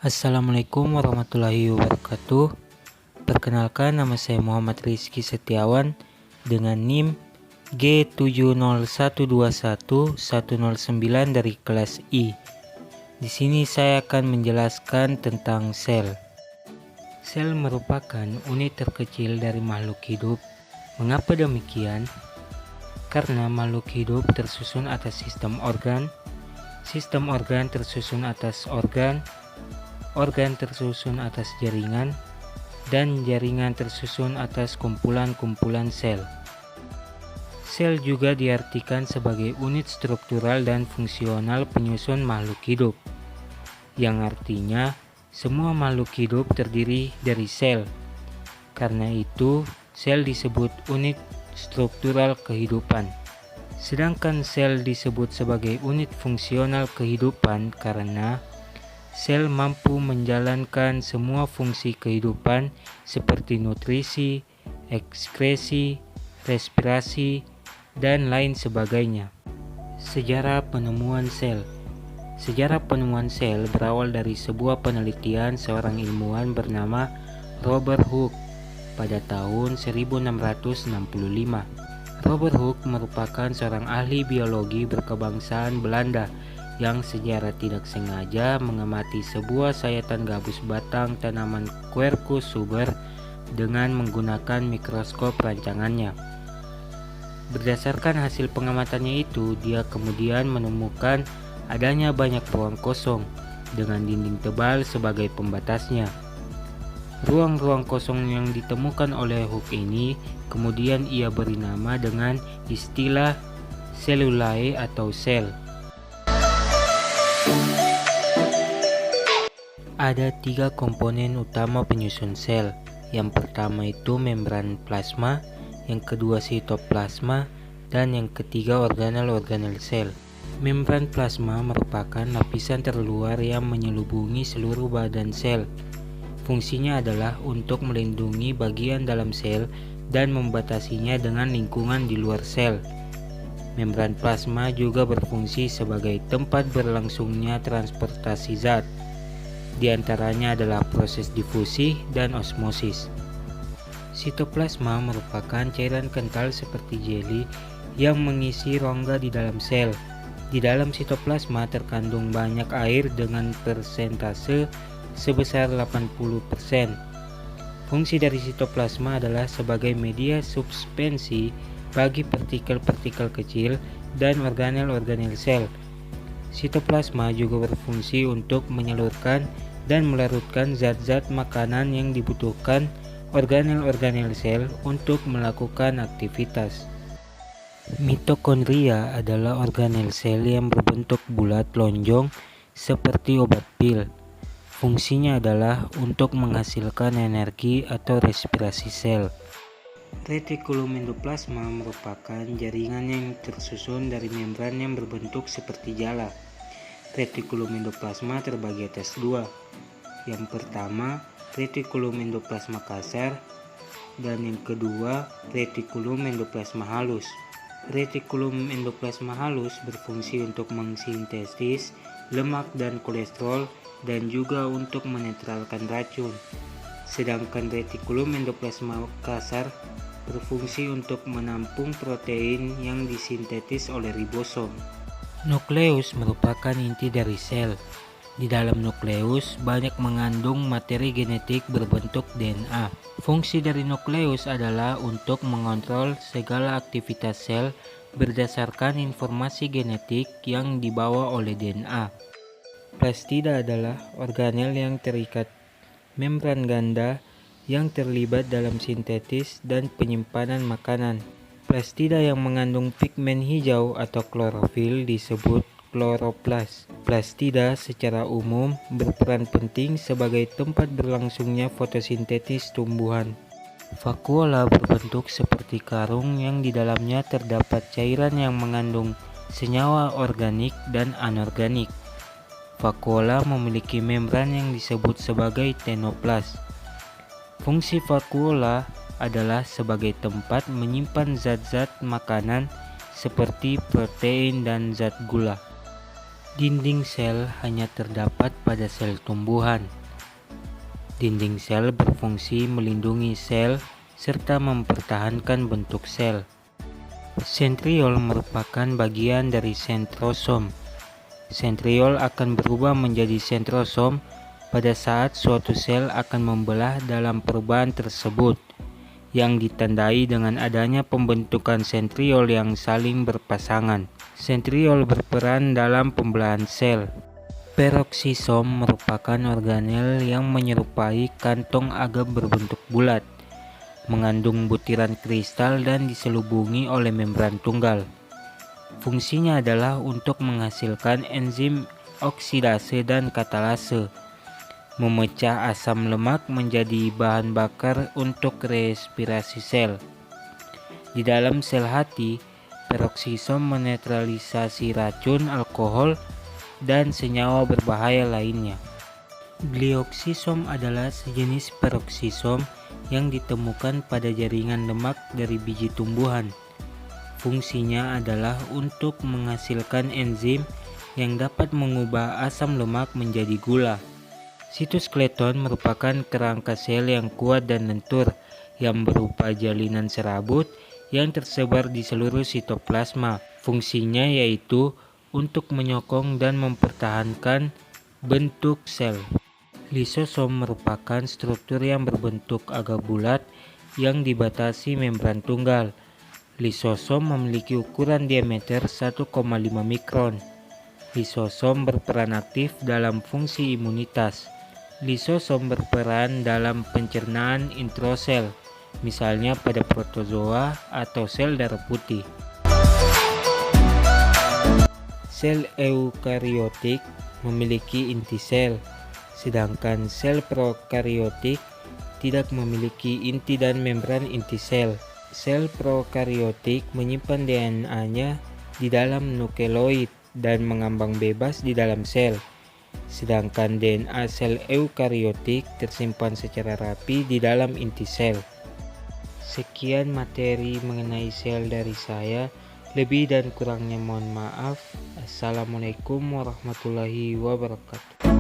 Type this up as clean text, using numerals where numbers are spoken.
Assalamualaikum warahmatullahi wabarakatuh. Perkenalkan, nama saya Muhammad Rizky Setiawan dengan NIM G70121-109 dari kelas I. Di sini saya akan menjelaskan tentang sel. Sel merupakan unit terkecil dari makhluk hidup. Mengapa demikian? Karena makhluk hidup tersusun atas sistem organ tersusun atas organ tersusun atas jaringan, dan jaringan tersusun atas kumpulan-kumpulan sel. Sel juga diartikan sebagai unit struktural dan fungsional penyusun makhluk hidup, yang artinya semua makhluk hidup terdiri dari sel. Karena itu, sel disebut unit struktural kehidupan. Sedangkan sel disebut sebagai unit fungsional kehidupan karena sel mampu menjalankan semua fungsi kehidupan seperti nutrisi, ekskresi, respirasi, dan lain sebagainya. Sejarah penemuan sel. Sejarah penemuan sel berawal dari sebuah penelitian seorang ilmuwan bernama Robert Hooke pada tahun 1665. Robert Hooke merupakan seorang ahli biologi berkebangsaan Belanda yang secara tidak sengaja mengamati sebuah sayatan gabus batang tanaman Quercus suber dengan menggunakan mikroskop rancangannya. Berdasarkan hasil pengamatannya itu, dia kemudian menemukan adanya banyak ruang kosong dengan dinding tebal sebagai pembatasnya. Ruang-ruang kosong yang ditemukan oleh Hooke ini kemudian ia beri nama dengan istilah selulae atau sel. Ada 3 komponen utama penyusun sel. Yang pertama itu membran plasma, yang kedua sitoplasma, dan yang ketiga organel-organel sel. Membran plasma merupakan lapisan terluar yang menyelubungi seluruh badan sel. Fungsinya adalah untuk melindungi bagian dalam sel dan membatasinya dengan lingkungan di luar sel. Membran plasma juga berfungsi sebagai tempat berlangsungnya transportasi zat. Di antaranya adalah proses difusi dan osmosis. Sitoplasma merupakan cairan kental seperti jeli yang mengisi rongga di dalam sel. Di dalam sitoplasma terkandung banyak air dengan persentase sebesar 80%. Fungsi dari sitoplasma adalah sebagai media suspensi bagi partikel-partikel kecil dan organel-organel sel. Sitoplasma juga berfungsi untuk menyalurkan dan melarutkan zat-zat makanan yang dibutuhkan organel-organel sel untuk melakukan aktivitas. Mitokondria adalah organel sel yang berbentuk bulat lonjong seperti obat pil. Fungsinya adalah untuk menghasilkan energi atau respirasi sel. Retikulum endoplasma merupakan jaringan yang tersusun dari membran yang berbentuk seperti jala. Retikulum endoplasma terbagi atas 2. Yang pertama, retikulum endoplasma kasar, dan yang kedua, retikulum endoplasma halus. Retikulum endoplasma halus berfungsi untuk mensintesis lemak dan kolesterol dan juga untuk menetralkan racun. Sedangkan retikulum endoplasma kasar berfungsi untuk menampung protein yang disintetis oleh ribosom. Nukleus merupakan inti dari sel. Di dalam nukleus banyak mengandung materi genetik berbentuk DNA. Fungsi dari nukleus adalah untuk mengontrol segala aktivitas sel berdasarkan informasi genetik yang dibawa oleh DNA. Plastida adalah organel yang terikat membran ganda yang terlibat dalam sintetis dan penyimpanan makanan. Plastida yang mengandung pigmen hijau atau klorofil disebut kloroplas. Plastida secara umum berperan penting sebagai tempat berlangsungnya fotosintesis tumbuhan. Vakuola berbentuk seperti karung yang di dalamnya terdapat cairan yang mengandung senyawa organik dan anorganik. Vakuola memiliki membran yang disebut sebagai tenoplas. Fungsi vakuola adalah sebagai tempat menyimpan zat-zat makanan seperti protein dan zat gula. Dinding sel hanya terdapat pada sel tumbuhan. Dinding sel berfungsi melindungi sel serta mempertahankan bentuk sel. Sentriol merupakan bagian dari sentrosom. Sentriol akan berubah menjadi sentrosom pada saat suatu sel akan membelah dalam perubahan tersebut, yang ditandai dengan adanya pembentukan sentriol yang saling berpasangan. Sentriol berperan dalam pembelahan sel. Peroksisom merupakan organel yang menyerupai kantong agam berbentuk bulat, mengandung butiran kristal dan diselubungi oleh membran tunggal. Fungsinya adalah untuk menghasilkan enzim oksidase dan katalase, memecah asam lemak menjadi bahan bakar untuk respirasi sel. Di dalam sel hati, peroksisom menetralisasi racun, alkohol, dan senyawa berbahaya lainnya. Glioksisom adalah sejenis peroksisom yang ditemukan pada jaringan lemak dari biji tumbuhan. Fungsinya adalah untuk menghasilkan enzim yang dapat mengubah asam lemak menjadi gula. Sitoskeleton merupakan kerangka sel yang kuat dan lentur yang berupa jalinan serabut yang tersebar di seluruh sitoplasma. Fungsinya yaitu untuk menyokong dan mempertahankan bentuk sel. Lisosom merupakan struktur yang berbentuk agak bulat yang dibatasi membran tunggal. Lisosom memiliki ukuran diameter 1,5 mikron. Lisosom berperan aktif dalam fungsi imunitas. Lisosom berperan dalam pencernaan intrasel, misalnya pada protozoa atau sel darah putih. Sel eukariotik memiliki inti sel, sedangkan sel prokariotik tidak memiliki inti dan membran inti sel. Sel prokariotik menyimpan DNA-nya di dalam nukleoid dan mengambang bebas di dalam sel, sedangkan DNA sel eukariotik tersimpan secara rapi di dalam inti sel. Sekian materi mengenai sel dari saya. Lebih dan kurangnya mohon maaf. Assalamualaikum warahmatullahi wabarakatuh.